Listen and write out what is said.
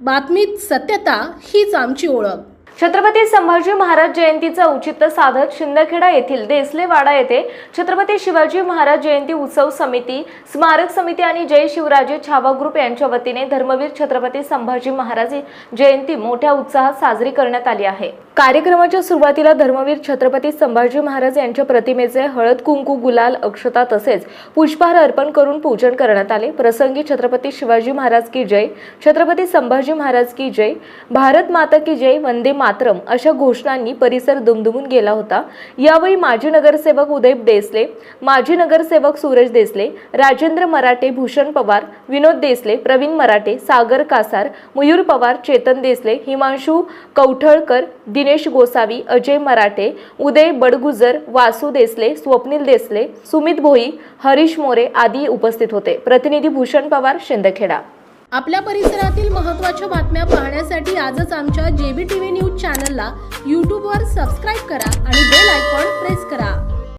बातमीत सत्यता हीच आमची ओळख। छत्रपती संभाजी महाराज जयंतीचं औचित्य साधत शिंदखेडा येथील देसलेवाडा येथे छत्रपती शिवाजी महाराज जयंती उत्सव समिती, स्मारक समिती आणि जय शिवराजे छावा ग्रुप यांच्या वतीने धर्मवीर छत्रपती संभाजी महाराज जयंती मोठ्या उत्साहात साजरी करण्यात आली आहे। कार्यक्रमाच्या सुरुवातीला धर्मवीर छत्रपती संभाजी महाराज यांच्या प्रतिमेचे हळद कुंकू गुलाल अक्षता तसेच पुष्पहार अर्पण करून पूजन करण्यात आले। प्रसंगी छत्रपती शिवाजी महाराज की जय, छत्रपती संभाजी महाराज की जय, भारत माता की जय, वंदे मातरम अशा घोषणांनी परिसर दुमदुमून गेला होता। यावेळी माजी नगरसेवक उदय देसले, माजी नगरसेवक सूरज देसले, राजेंद्र मराठे, भूषण पवार, विनोद देसले, प्रवीण मराठे, सागर कासार, मयूर पवार, चेतन देसले, हिमांशु कौठळकर, दिनेश गोसावी, अजय मराठे, उदय बडगुजर, वासू देसले, स्वप्नील देसले, सुमित भोई, हरीश मोरे आदी उपस्थित होते। प्रतिनिधी भूषण पवार, शिंदखेडा। आपल्या परिसरातील महत्त्वाच्या बातम्या पाहण्यासाठी आजच आमच्या JBTV न्यूज चॅनलला YouTube वर सबस्क्राइब करा आणि बेल आयकॉन प्रेस करा।